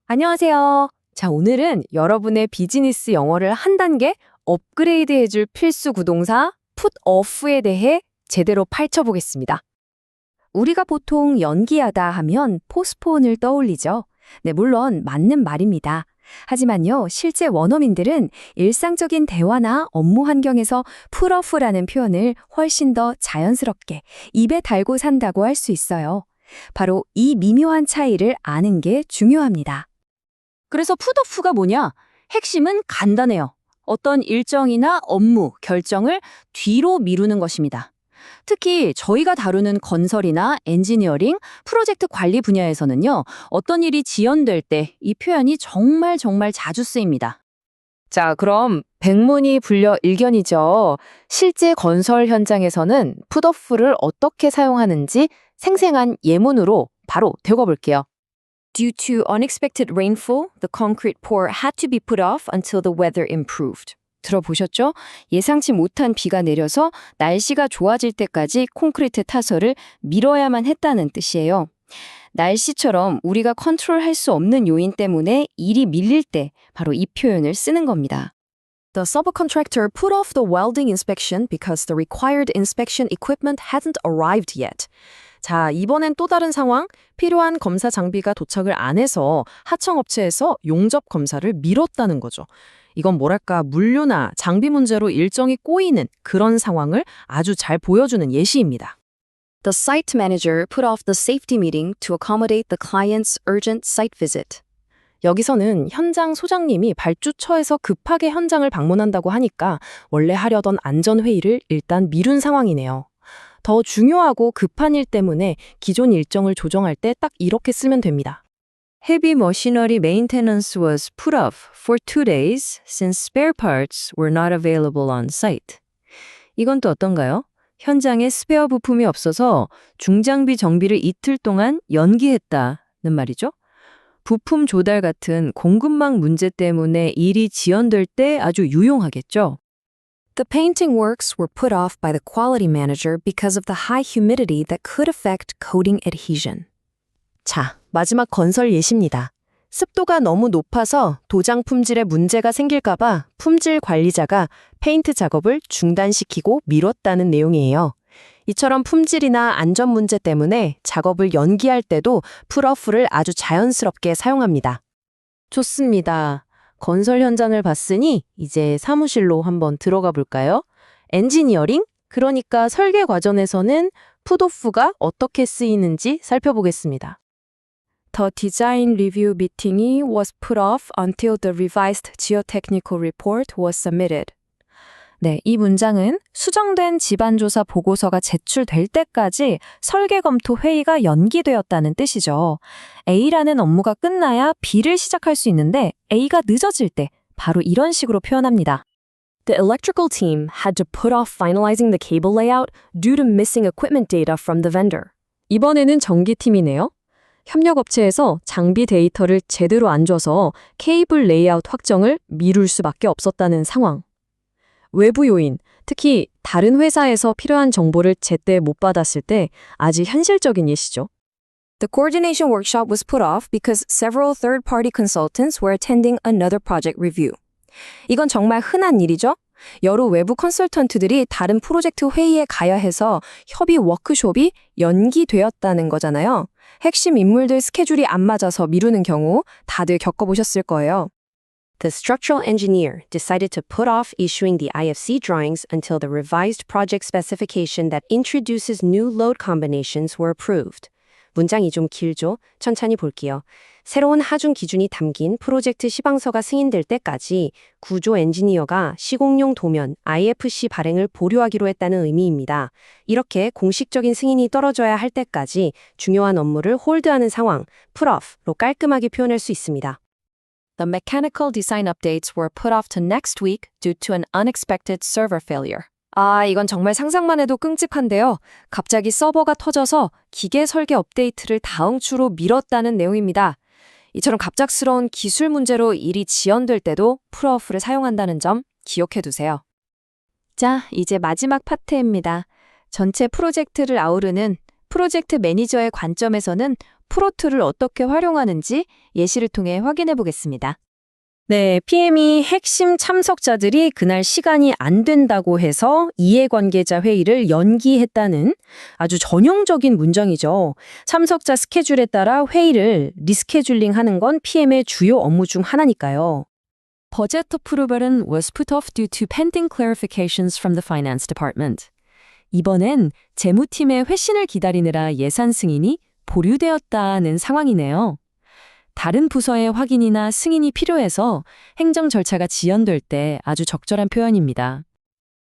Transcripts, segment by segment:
안녕하세요. 자, 오늘은 여러분의 비즈니스 영어를 한 단계 업그레이드 해줄 필수 구동사 put off에 대해 제대로 파헤쳐보겠습니다. 우리가 보통 연기하다 하면 postpone을 떠올리죠. 네, 물론 맞는 말입니다. 하지만요, 실제 원어민들은 일상적인 대화나 업무 환경에서 put off라는 표현을 훨씬 더 자연스럽게 입에 달고 산다고 할 수 있어요. 바로 이 미묘한 차이를 아는 게 중요합니다. 그래서 풋오프가 뭐냐? 핵심은 간단해요. 어떤 일정이나 업무, 결정을 뒤로 미루는 것입니다. 특히 저희가 다루는 건설이나 엔지니어링, 프로젝트 관리 분야에서는요, 어떤 일이 지연될 때 이 표현이 정말 자주 쓰입니다. 자, 그럼 백문이 불여 일견이죠. 실제 건설 현장에서는 풋오프를 어떻게 사용하는지 생생한 예문으로 바로 되어볼게요. Due to unexpected rainfall, the concrete pour had to be put off until the weather improved. 들어보셨죠? 예상치 못한 비가 내려서 날씨가 좋아질 때까지 콘크리트 타설을 미뤄야만 했다는 뜻이에요. 날씨처럼 우리가 컨트롤할 수 없는 요인 때문에 일이 밀릴 때 바로 이 표현을 쓰는 겁니다. The subcontractor put off the welding inspection because the required inspection equipment hadn't arrived yet. 자, 이번엔 또 다른 상황. 필요한 검사 장비가 도착을 안 해서 하청업체에서 용접 검사를 미뤘다는 거죠. 이건 뭐랄까, 물류나 장비 문제로 일정이 꼬이는 그런 상황을 아주 잘 보여주는 예시입니다. The site manager put off the safety meeting to accommodate the client's urgent site visit. 여기서는 현장 소장님이 발주처에서 급하게 현장을 방문한다고 하니까 원래 하려던 안전회의를 일단 미룬 상황이네요. 더 중요하고 급한 일 때문에 기존 일정을 조정할 때 딱 이렇게 쓰면 됩니다. Heavy machinery maintenance was put off for 2 days since spare parts were not available on site. 이건 또 어떤가요? 현장에 스페어 부품이 없어서 중장비 정비를 이틀 동안 연기했다는 말이죠. 부품 조달 같은 공급망 문제 때문에 일이 지연될 때 아주 유용하겠죠. The painting works were put off by the quality manager because of the high humidity that could affect coating adhesion. 자, 마지막 건설 예시입니다. 습도가 너무 높아서 도장 품질에 문제가 생길까봐 품질 관리자가 페인트 작업을 중단시키고 미뤘다는 내용이에요. 이처럼 품질이나 안전 문제 때문에 작업을 연기할 때도 풋오프를 아주 자연스럽게 사용합니다. 좋습니다. 건설 현장을 봤으니 이제 사무실로 한번 들어가 볼까요? 엔지니어링, 그러니까 설계 과정에서는 풋오프가 어떻게 쓰이는지 살펴보겠습니다. The design review meeting was put off until the revised geotechnical report was submitted. 네, 이 문장은 수정된 지반조사 보고서가 제출될 때까지 설계 검토 회의가 연기되었다는 뜻이죠. A라는 업무가 끝나야 B를 시작할 수 있는데 A가 늦어질 때 바로 이런 식으로 표현합니다. The electrical team had to put off finalizing the cable layout due to missing equipment data from the vendor. 이번에는 전기팀이네요. 협력업체에서 장비 데이터를 제대로 안 줘서 케이블 레이아웃 확정을 미룰 수밖에 없었다는 상황. 외부 요인, 특히 다른 회사에서 필요한 정보를 제때 못 받았을 때 아주 현실적인 예시죠. The coordination workshop was put off because several third-party consultants were attending another project review. 이건 정말 흔한 일이죠. 여러 외부 컨설턴트들이 다른 프로젝트 회의에 가야 해서 협의 워크숍이 연기되었다는 거잖아요. 핵심 인물들 스케줄이 안 맞아서 미루는 경우 다들 겪어보셨을 거예요. The structural engineer decided to put off issuing the IFC drawings until the revised project specification that introduces new load combinations were approved. 문장이 좀 길죠? 천천히 볼게요. 새로운 하중 기준이 담긴 프로젝트 시방서가 승인될 때까지 구조 엔지니어가 시공용 도면 IFC 발행을 보류하기로 했다는 의미입니다. 이렇게 공식적인 승인이 떨어져야 할 때까지 중요한 업무를 홀드하는 상황, put off로 깔끔하게 표현할 수 있습니다. The mechanical design updates were put off to next week due to an unexpected server failure. 아, 이건 정말 상상만 해도 끔찍한데요. 갑자기 서버가 터져서 기계 설계 업데이트를 다음 주로 미뤘다는 내용입니다. 이처럼 갑작스러운 기술 문제로 일이 지연될 때도 풋오프를 사용한다는 점 기억해 두세요. 자, 이제 마지막 파트입니다. 전체 프로젝트를 아우르는 프로젝트 매니저의 관점에서는 프로툴을 어떻게 활용하는지 예시를 통해 확인해 보겠습니다. 네, PM이 핵심 참석자들이 그날 시간이 안 된다고 해서 이해관계자 회의를 연기했다는 아주 전형적인 문장이죠. 참석자 스케줄에 따라 회의를 리스케줄링하는 건 PM의 주요 업무 중 하나니까요. Budget approval은 was put off due to pending clarifications from the finance department. 이번엔 재무팀의 회신을 기다리느라 예산 승인이 보류되었다는 상황이네요. 다른 부서의 확인이나 승인이 필요해서 행정 절차가 지연될 때 아주 적절한 표현입니다.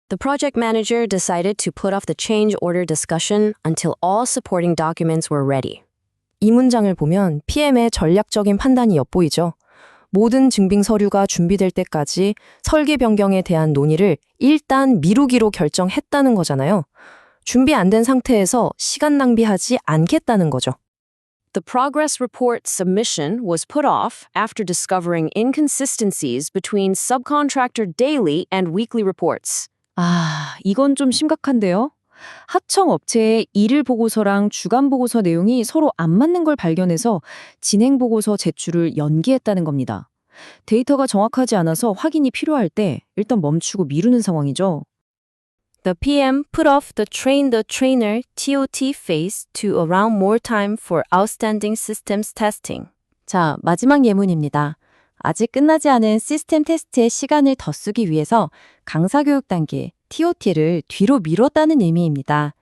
The project manager decided to put off the change order discussion until all supporting documents were ready. 이 문장을 보면 PM의 전략적인 판단이 엿보이죠. 모든 증빙 서류가 준비될 때까지 설계 변경에 대한 논의를 일단 미루기로 결정했다는 거잖아요. 준비 안 된 상태에서 시간 낭비하지 않겠다는 거죠. The progress report submission was put off after discovering inconsistencies between subcontractor daily and weekly reports. 이건 좀 심각한데요. 하청 업체의 일일 보고서랑 주간 보고서 내용이 서로 안 맞는 걸 발견해서 진행 보고서 제출을 연기했다는 겁니다. 데이터가 정확하지 않아서 확인이 필요할 때 일단 멈추고 미루는 상황이죠. The PM put off the train the trainer TOT phase to allow more time for outstanding systems testing. 자, 마지막 예문입니다. 아직 끝나지 않은 시스템 테스트의 시간을 더 쓰기 위해서 강사교육 단계 TOT를 뒤로 미뤘다는 의미입니다.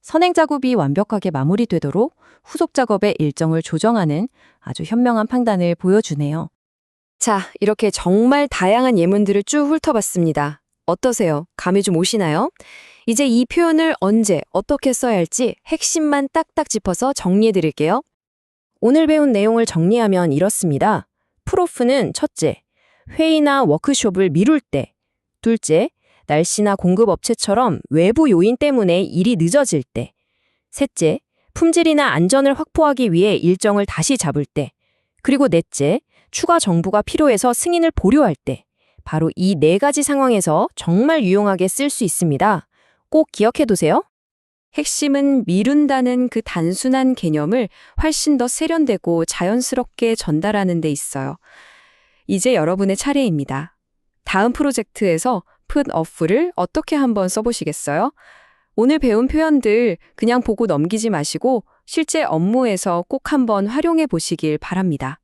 선행 작업이 완벽하게 마무리되도록 후속 작업의 일정을 조정하는 아주 현명한 판단을 보여주네요. 자, 이렇게 정말 다양한 예문들을 쭉 훑어봤습니다. 어떠세요? 감이 좀 오시나요? 이제 이 표현을 언제, 어떻게 써야 할지 핵심만 딱딱 짚어서 정리해드릴게요. 오늘 배운 내용을 정리하면 이렇습니다. 풀오프는 첫째, 회의나 워크숍을 미룰 때. 둘째, 날씨나 공급업체처럼 외부 요인 때문에 일이 늦어질 때. 셋째, 품질이나 안전을 확보하기 위해 일정을 다시 잡을 때. 그리고 넷째, 추가 정보가 필요해서 승인을 보류할 때. 바로 이 네 가지 상황에서 정말 유용하게 쓸 수 있습니다. 꼭 기억해두세요. 핵심은 미룬다는 그 단순한 개념을 훨씬 더 세련되고 자연스럽게 전달하는 데 있어요. 이제 여러분의 차례입니다. 다음 프로젝트에서 put off를 어떻게 한번 써보시겠어요? 오늘 배운 표현들 그냥 보고 넘기지 마시고 실제 업무에서 꼭 한번 활용해 보시길 바랍니다.